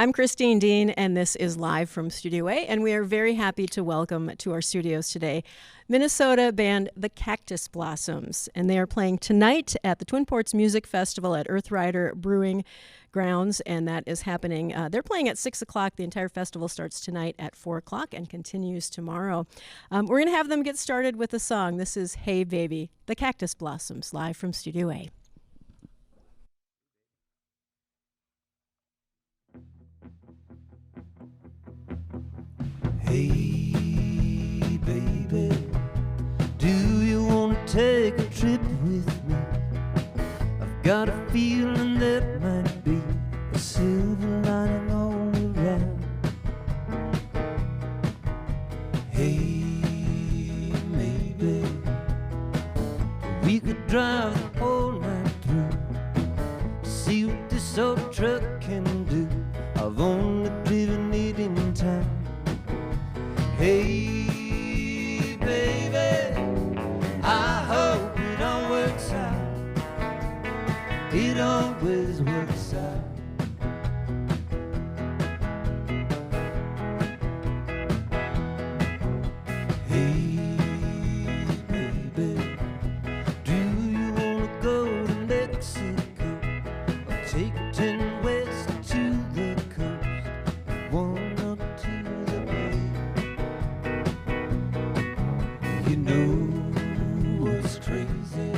I'm Christine Dean, and this is Live from Studio A, and we are very happy to welcome to our studios today Minnesota band The Cactus Blossoms, and they are playing tonight at the Twin Ports Music Festival at Earthrider Brewing Grounds, and that is happening. They're playing at 6 o'clock. The entire festival starts tonight at 4 o'clock and continues tomorrow. We're going to have them get started with a song. This is Hey Baby, The Cactus Blossoms, live from Studio A. Hey, baby, do you want to take a trip with me? I've got a feeling that might be a silver lining all around. Hey, maybe we could drive the whole night through to see what this old truck can do. I've only driven it in time. Hey, baby, I hope it all works out. It always works out. Hey, baby, do you want to go to Mexico or take 10 west to the coast, 1 up to the bay? You know what's crazy?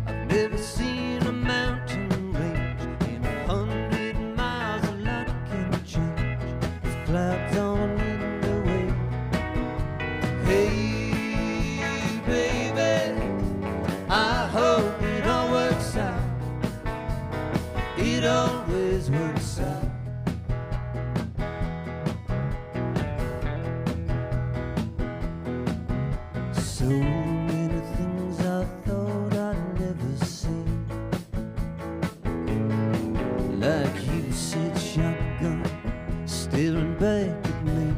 I've never seen a mountain range in 100 miles. A lot can change with clouds on in the way. Hey, baby, I hope it all works out. It always works out. So many things I thought I'd never see, like you said, shotgun staring back at me.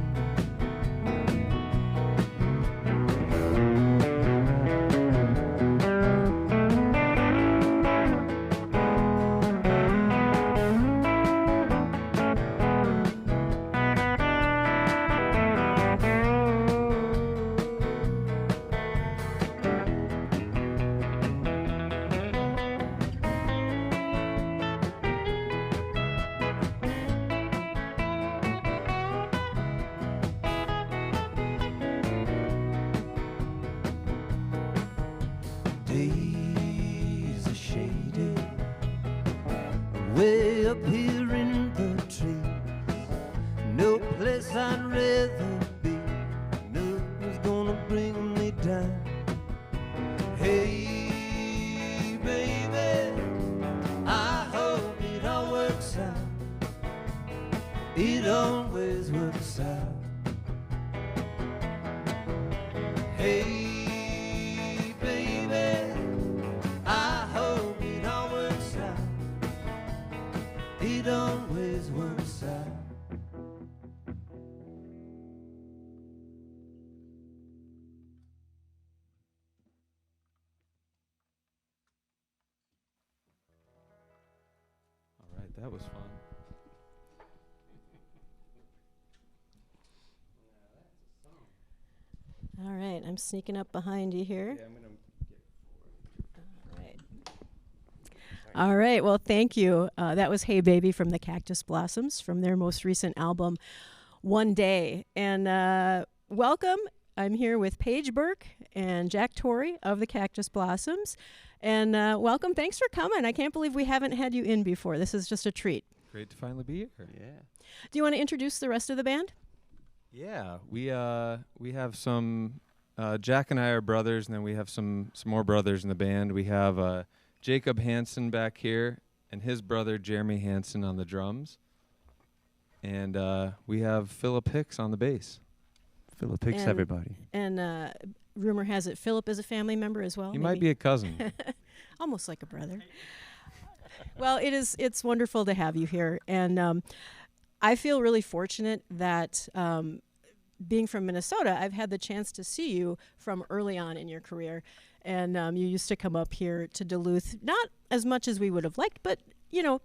Days are shady, way up here in the trees. No place I'd rather be. Nothing's gonna bring me down. Hey, baby, I hope it all works out. It always works out. Hey, it always works out. All right, that was fun. All right, I'm sneaking up behind you here. Yeah, I'm gonna All right. Well, thank you. That was Hey Baby from the Cactus Blossoms from their most recent album, One Day. And welcome. I'm here with Paige Burke and Jack Torrey of the Cactus Blossoms. And welcome. Thanks for coming. I can't believe we haven't had you in before. This is just a treat. Great to finally be here. Yeah. Do you want to introduce the rest of the band? Yeah, we have some. Jack and I are brothers, and then we have some more brothers in the band. We have Jacob Hansen back here, and his brother Jeremy Hansen on the drums, and we have Philip Hicks on the bass. Philip Hicks, everybody. And rumor has it Philip is a family member as well. He might be a cousin. Almost like a brother. Well, it's wonderful to have you here, and I feel really fortunate that being from Minnesota, I've had the chance to see you from early on in your career. And you used to come up here to Duluth, not as much as we would have liked, but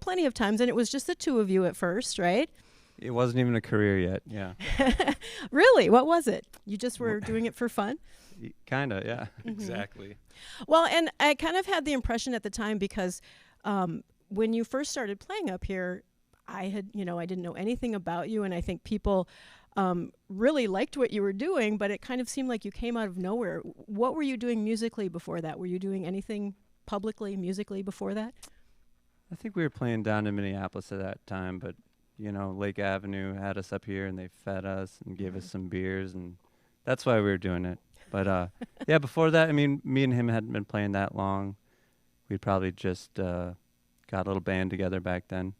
plenty of times, and it was just the two of you at first, right? It wasn't even a career yet. Yeah. Really? What was it? You just were doing it for fun? Kind of, yeah. Exactly. Well, and I kind of had the impression at the time because when you first started playing up here, I didn't know anything about you, and I think people really liked what you were doing, but it kind of seemed like you came out of nowhere. What were you doing musically before that? Were you doing anything publicly, musically before that? I think we were playing down in Minneapolis at that time, but, Lake Avenue had us up here and they fed us and gave us some beers, and that's why we were doing it. But, yeah, before that, I mean, me and him hadn't been playing that long. We'd probably just got a little band together back then.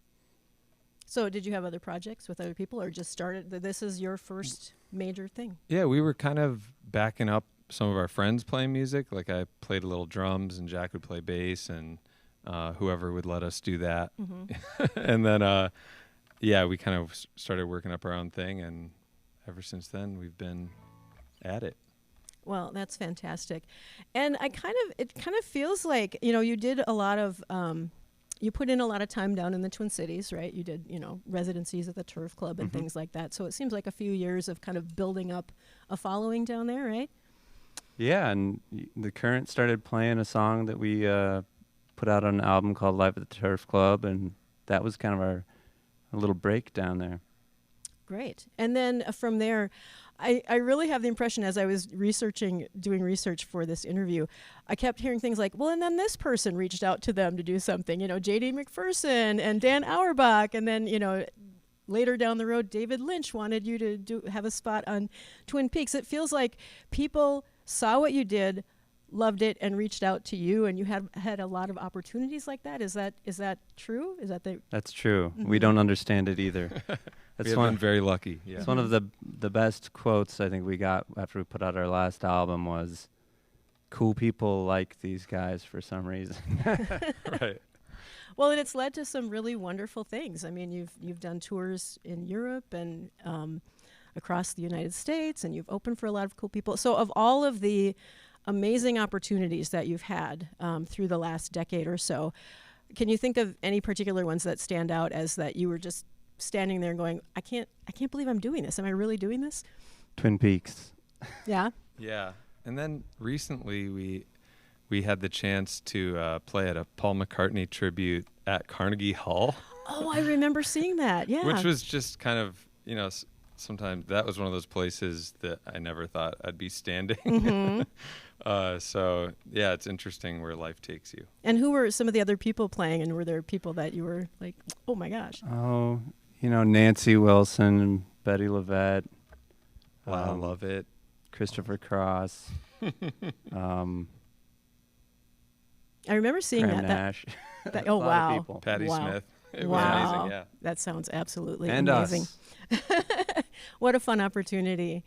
So did you have other projects with other people or just started? This is your first major thing? Yeah, we were kind of backing up some of our friends playing music. Like I played a little drums and Jack would play bass and whoever would let us do that. Mm-hmm. And then, we kind of started working up our own thing. And ever since then, we've been at it. Well, that's fantastic. And it kind of feels like, you did a lot of, you put in a lot of time down in the Twin Cities, right? You did, residencies at the Turf Club and things like that. So it seems like a few years of kind of building up a following down there, right? Yeah, and the Current started playing a song that we put out on an album called Live at the Turf Club, and that was kind of our little break down there. Great. And then from there, I really have the impression as I was doing research for this interview, I kept hearing things like, well, and then this person reached out to them to do something, J.D. McPherson and Dan Auerbach. And then, later down the road, David Lynch wanted you to have a spot on Twin Peaks. It feels like people saw what you did, loved it, and reached out to you, and you had a lot of opportunities like that. Is that true? That's true. Mm-hmm. We don't understand it either. We have been very lucky. Yeah. It's one of the best quotes I think we got after we put out our last album was, "Cool people like these guys for some reason." Right. Well, and it's led to some really wonderful things. I mean, you've done tours in Europe and across the United States, and you've opened for a lot of cool people. So of all of the amazing opportunities that you've had through the last decade or so, can you think of any particular ones that stand out as that you were just standing there and going, I can't believe I'm doing this. Am I really doing this? Twin Peaks. Yeah. Yeah. And then recently we had the chance to play at a Paul McCartney tribute at Carnegie Hall. Oh, I remember seeing that. Yeah. Which was just kind of, sometimes that was one of those places that I never thought I'd be standing. Mm-hmm. So, yeah, it's interesting where life takes you. And who were some of the other people playing? And were there people that you were like, oh, my gosh? Oh, Nancy Wilson and Betty LaVette. Wow, I love it. Christopher Cross. I remember seeing Graham Nash. Oh, wow. Patty wow. Smith. It wow. was amazing, yeah. That sounds absolutely and amazing. Us. What a fun opportunity.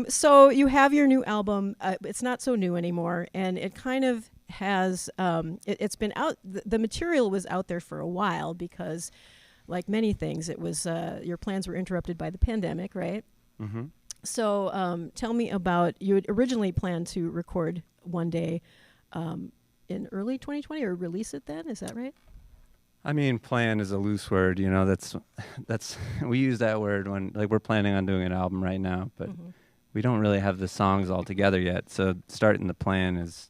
So you have your new album. It's not so new anymore, and it kind of has, it's been out, the material was out there for a while because, like many things, it was, your plans were interrupted by the pandemic, right? Mm-hmm. So tell me about, you had originally planned to record one day in early 2020 or release it then, is that right? I mean, plan is a loose word, that's we use that word when, like, we're planning on doing an album right now, but we don't really have the songs all together yet. So starting the plan is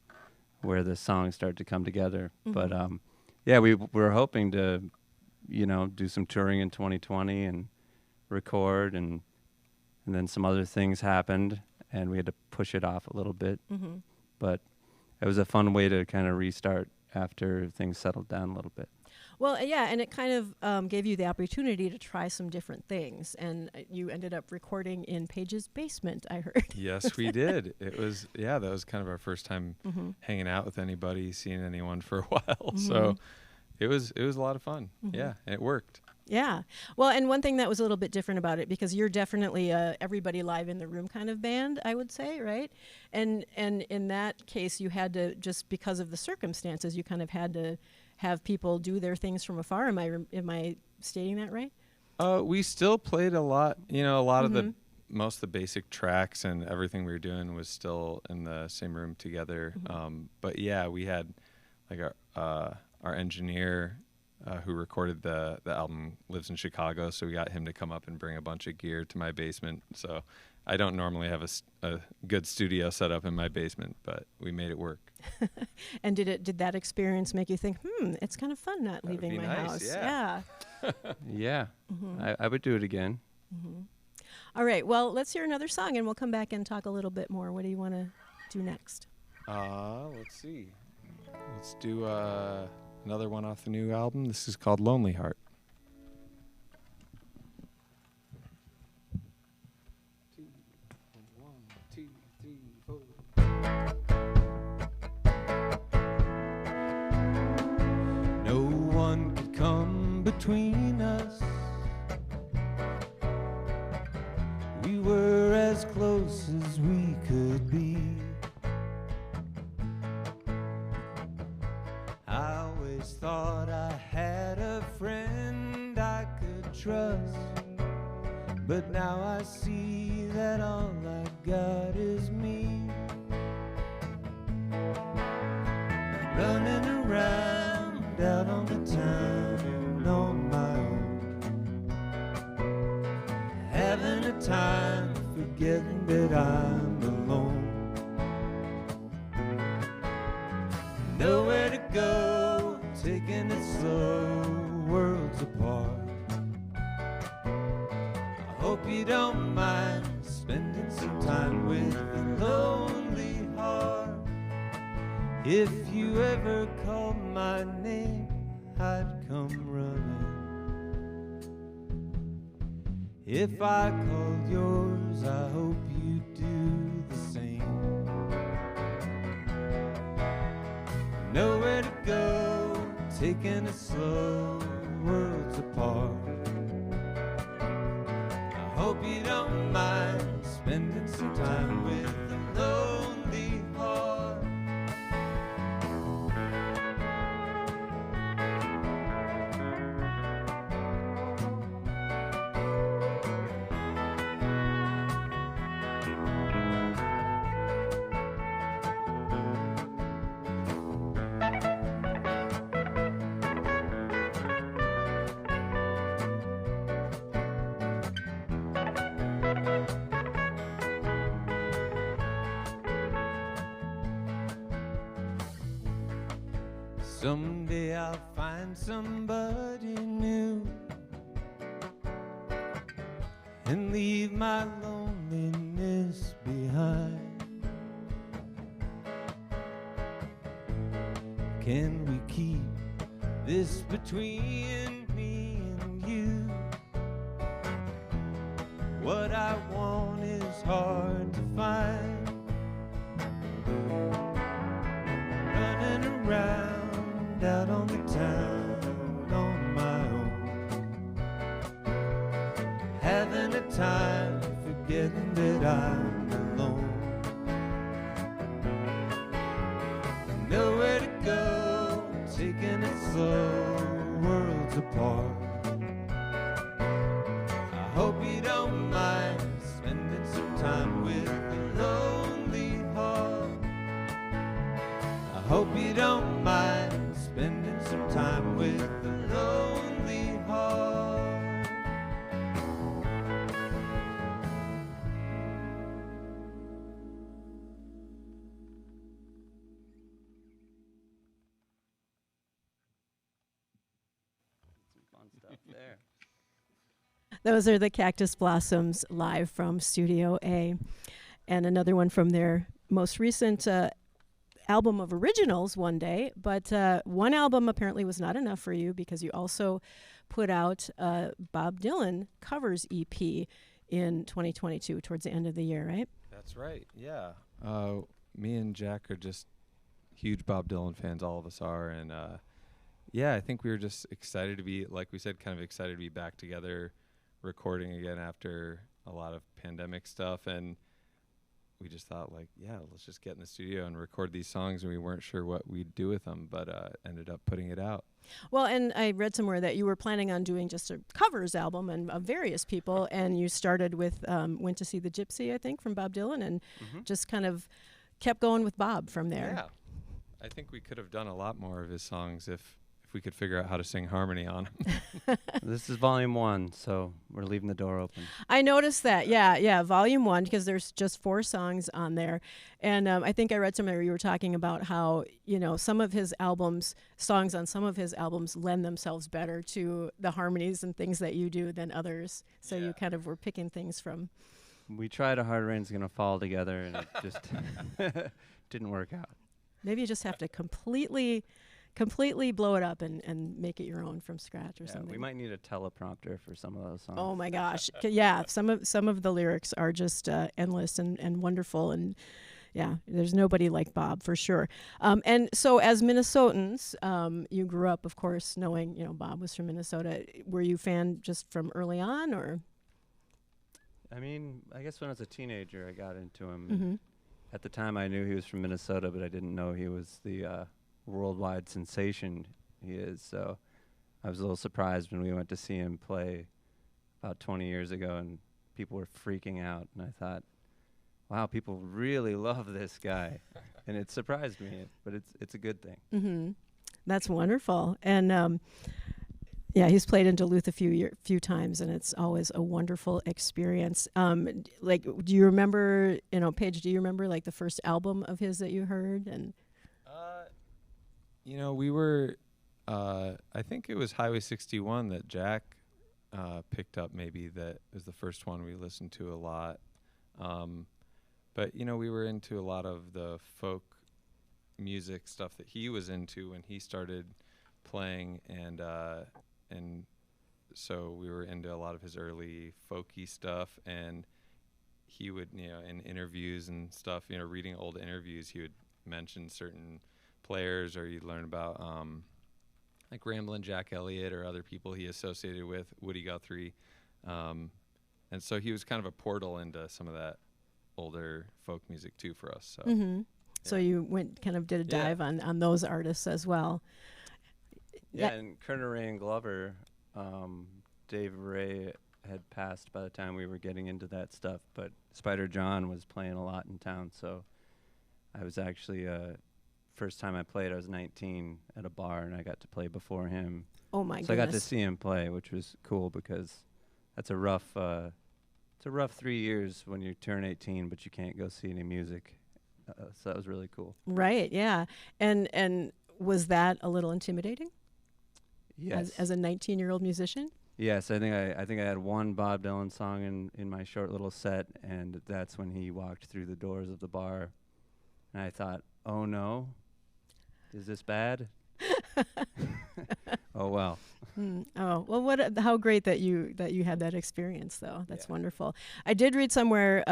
where the songs start to come together. But yeah, we're hoping to, do some touring in 2020 and record, and then some other things happened and we had to push it off a little bit. But it was a fun way to kind of restart after things settled down a little bit. Well, yeah, and it kind of gave you the opportunity to try some different things, and you ended up recording in Paige's basement, I heard. Yes, we did. It was, that was kind of our first time hanging out with anybody, seeing anyone for a while. So it was a lot of fun. Yeah, and it worked. Yeah. Well, and one thing that was a little bit different about it, because you're definitely a everybody live in the room kind of band, I would say, right? And in that case, you had to, just because of the circumstances, you kind of had to have people do their things from afar. Am I stating that right? We still played a lot. A lot of the most of the basic tracks and everything we were doing was still in the same room together. But yeah, we had like our engineer who recorded the album, lives in Chicago, so we got him to come up and bring a bunch of gear to my basement. So I don't normally have a good studio set up in my basement, but we made it work. And did that experience make you think, it's kind of fun not That would leaving be my nice, house? yeah. Yeah, I would do it again. All right. Well, let's hear another song, and we'll come back and talk a little bit more. What do you want to do next? Let's see. Let's do another one off the new album. This is called Lonely Heart. No one could come between us. We were as close as we could be. I always thought I had a friend I could trust, but now I see that all I got is me. Running around out on the town and on my own, having a time forgetting that I'm alone. Nowhere to go, taking it slow, worlds apart. I hope you don't mind spending some time with a lonely heart. If you ever call my name, I'd come running. If I called yours, I hope you do the same. Nowhere to go, taking it slow, worlds apart. I hope you don't mind spending some time with a lonely heart. Someday I'll find somebody new and leave my loneliness behind. Can we keep this between me and you? What I want is hard to find. Running around out on the town on my own, having a time forgetting that I'm alone. Nowhere to go, taking it slow, worlds apart. I hope you don't mind spending some time with a lonely heart. I hope you don't mind spending some time with a lonely heart. Fun stuff there. Those are the Cactus Blossoms live from Studio A. And another one from their most recent album of originals, One Day. But one album apparently was not enough for you because you also put out a Bob Dylan covers EP in 2022 towards the end of the year, right? That's right, yeah. Me and Jack are just huge Bob Dylan fans, all of us are. And yeah, I think we were just excited to be, like we said, kind of excited to be back together recording again after a lot of pandemic stuff. And we just thought, like, yeah, let's just get in the studio and record these songs. And we weren't sure what we'd do with them, but ended up putting it out. Well, and I read somewhere that you were planning on doing just a covers album and of various people, and you started with Went to See the Gypsy, I think, from Bob Dylan, and just kind of kept going with Bob from there. Yeah. I think we could have done a lot more of his songs if we could figure out how to sing harmony on them. This is volume 1, so we're leaving the door open. I noticed that. Yeah, volume 1, because there's just 4 songs on there. And I think I read somewhere where you were talking about how, some of his songs on some of his albums lend themselves better to the harmonies and things that you do than others. So you kind of were picking things from. We tried A Hard Rain's Gonna Fall together, and it just didn't work out. Maybe you just have to completely blow it up and make it your own from scratch or something. We might need a teleprompter for some of those songs. Oh my gosh. Yeah, some of the lyrics are just endless and wonderful, and yeah, there's nobody like Bob for sure. And so as Minnesotans, you grew up, of course, knowing, Bob was from Minnesota. Were you a fan just from early on, or? I mean, I guess when I was a teenager, I got into him. Mm-hmm. At the time, I knew he was from Minnesota, but I didn't know he was the worldwide sensation he is. So I was a little surprised when we went to see him play about 20 years ago, and people were freaking out. And I thought, wow, people really love this guy. And it surprised me, but it's a good thing. Mm-hmm. That's wonderful. And yeah, he's played in Duluth a few times, and it's always a wonderful experience. Do you remember, Paige, do you remember like the first album of his that you heard? And we were, I think it was Highway 61 that Jack picked up. Maybe that was the first one we listened to a lot. But we were into a lot of the folk music stuff that he was into when he started playing, and so we were into a lot of his early folky stuff, and he would, in interviews and stuff, reading old interviews, he would mention certain players, or you'd learn about like Ramblin' Jack Elliott or other people he associated with, Woody Guthrie. And so he was kind of a portal into some of that older folk music too for us. So, mm-hmm. So you did a dive on those artists as well. Yeah, and Kerner Ray and Glover, Dave Ray had passed by the time we were getting into that stuff, but Spider John was playing a lot in town, so I was actually, first time I played, I was 19 at a bar, and I got to play before him. Oh my goodness. So I got to see him play, which was cool, because that's a rough 3 years when you turn 18, but you can't go see any music. So that was really cool. Right, yeah. And was that a little intimidating? Yes. As a 19-year-old musician? Yes, I think I had one Bob Dylan song in my short little set, and that's when he walked through the doors of the bar, and I thought, oh no, is this bad? Oh well. Oh well, how great that you had that experience, though. That's wonderful. I did read somewhere,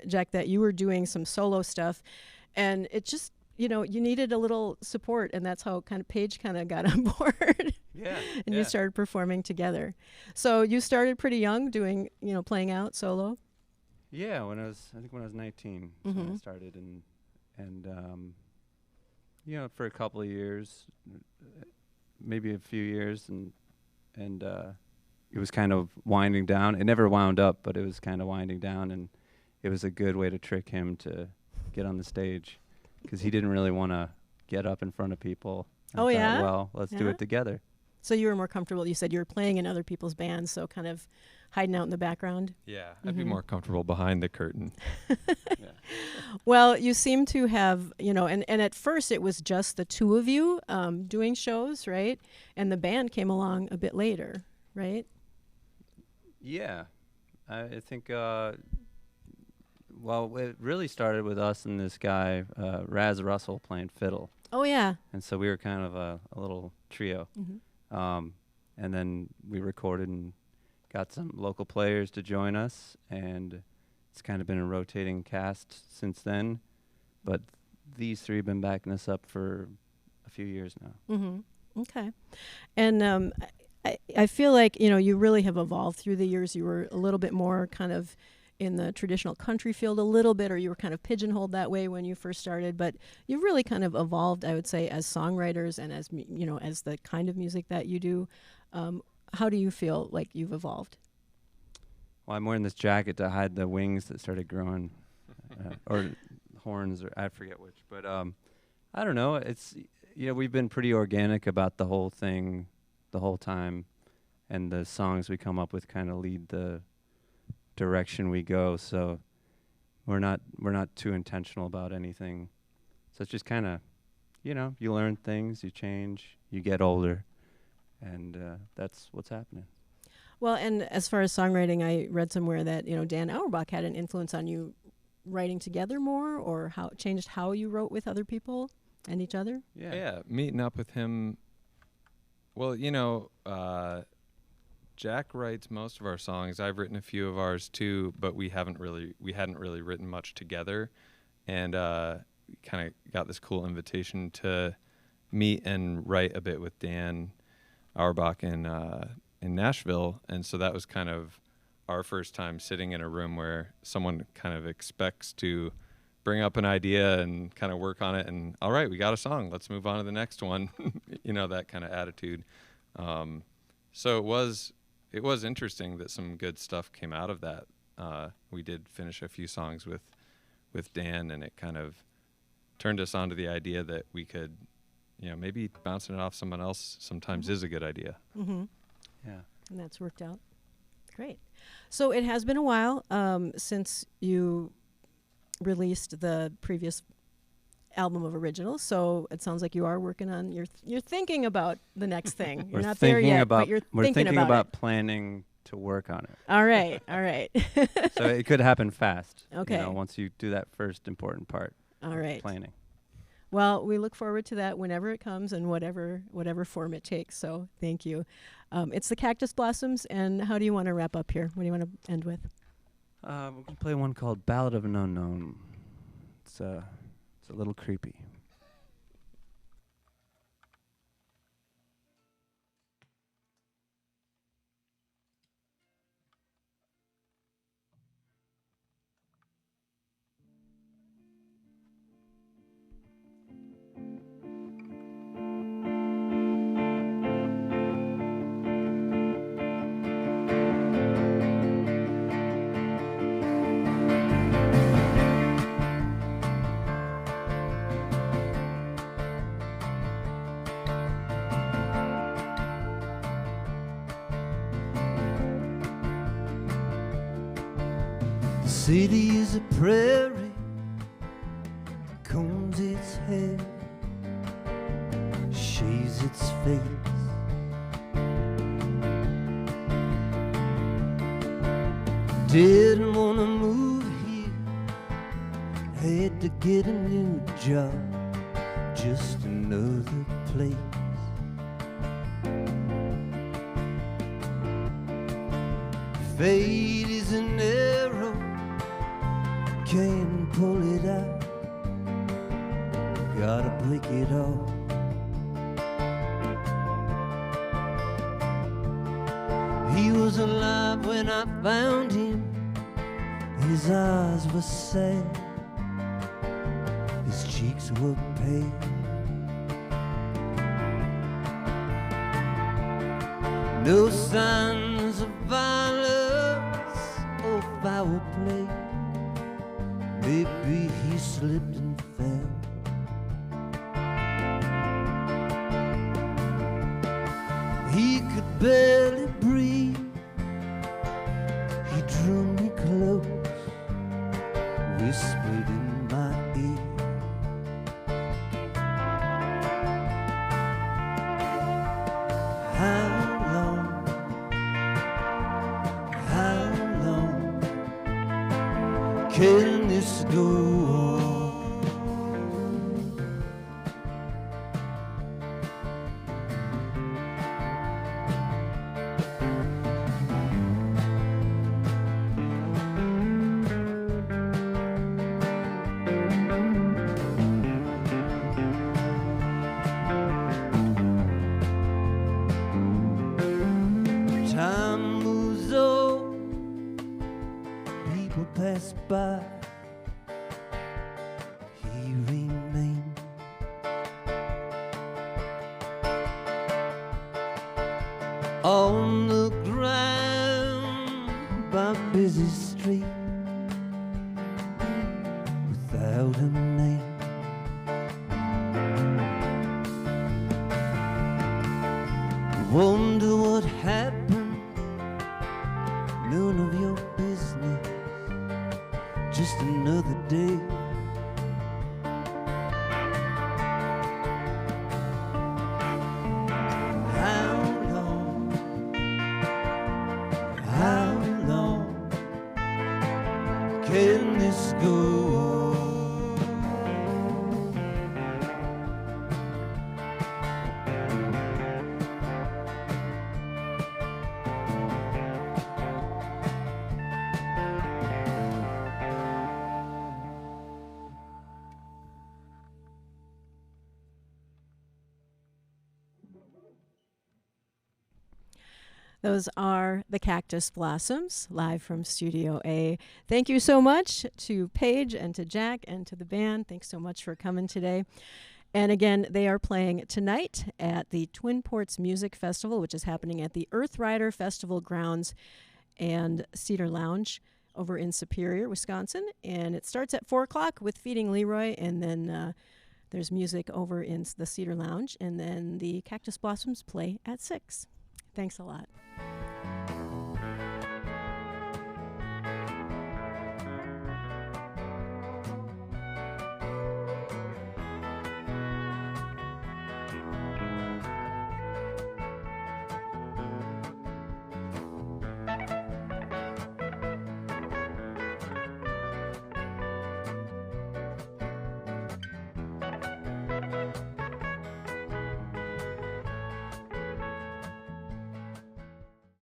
Jack, that you were doing some solo stuff, and it just, you needed a little support, and that's how Paige kind of got on board. Yeah. And you started performing together. So you started pretty young, doing, playing out solo. Yeah, when I was 19, so I started, and for a couple of years, maybe a few years, and it was kind of winding down. It never wound up, but it was kind of winding down, and it was a good way to trick him to get on the stage, because he didn't really want to get up in front of people. I thought, well, let's do it together. So you were more comfortable. You said you were playing in other people's bands, so kind of hiding out in the background. Yeah, I'd be more comfortable behind the curtain. Well, you seem to have, and at first it was just the two of you doing shows, right? And the band came along a bit later, right? Yeah, I think, well, it really started with us and this guy, Raz Russell, playing fiddle. Oh, yeah. And so we were kind of a little trio. And then we recorded and got some local players to join us, and it's kind of been a rotating cast since then. But these three have been backing us up for a few years now. Okay. And I feel like, you really have evolved through the years. You were a little bit more kind of in the traditional country field a little bit, or you were kind of pigeonholed that way when you first started, but you've really kind of evolved, I would say, as songwriters and as, as the kind of music that you do. How do you feel like you've evolved? Well, I'm wearing this jacket to hide the wings that started growing, or horns, or I forget which, but I don't know. It's we've been pretty organic about the whole thing the whole time, and the songs we come up with kind of lead the direction we go. So we're not too intentional about anything. So it's just kind of, you learn things, you change, you get older, and that's what's happening. Well, and as far as songwriting, I read somewhere that, Dan Auerbach had an influence on you writing together more, or how it changed how you wrote with other people and each other? Yeah, meeting up with him. Well, Jack writes most of our songs. I've written a few of ours too, but we hadn't really written much together, and we kind of got this cool invitation to meet and write a bit with Dan Auerbach in Nashville, and so that was kind of our first time sitting in a room where someone kind of expects to bring up an idea and kind of work on it, and all right, we got a song, let's move on to the next one. That kind of attitude. So it was interesting that some good stuff came out of that. We did finish a few songs with Dan, and it kind of turned us onto the idea that we could, maybe bouncing it off someone else sometimes is a good idea. Mm-hmm. Yeah. And that's worked out. Great. So it has been a while since you released the previous album of originals. So it sounds like you are working on you're thinking about the next thing. You're not there yet, but you're thinking about planning to work on it. All right. All right. So it could happen fast. Okay. Once you do that first important part. All right. Planning. Well, we look forward to that whenever it comes and whatever form it takes. So thank you. It's the Cactus Blossoms, and how do you want to wrap up here? What do you want to end with? We're going to play one called Ballad of an Unknown. It's a little creepy. The city is a prairie, combs its hair, shaves its face. Didn't wanna move here, had to get a new job, just another place. Fate is an arrow, can't pull it out, gotta break it off. He was alive when I found him, his eyes were sad, his cheeks were pale. No signs of violence or foul play. Maybe he slipped and fell. He could barely breathe. He drew me close, whispered in my ear. How long can this go on? Time moves on, people pass by, he remained. On the ground by busy street, without a name. Wonder what happened, none of your business, just another day. How long can this go? Those are the Cactus Blossoms, live from Studio A. Thank you so much to Paige and to Jack and to the band. Thanks so much for coming today. And again, they are playing tonight at the Twin Ports Music Festival, which is happening at the Earth Rider Festival grounds and Cedar Lounge over in Superior, Wisconsin. And it starts at 4 o'clock with Feeding Leroy, and then there's music over in the Cedar Lounge, and then the Cactus Blossoms play at 6. Thanks a lot.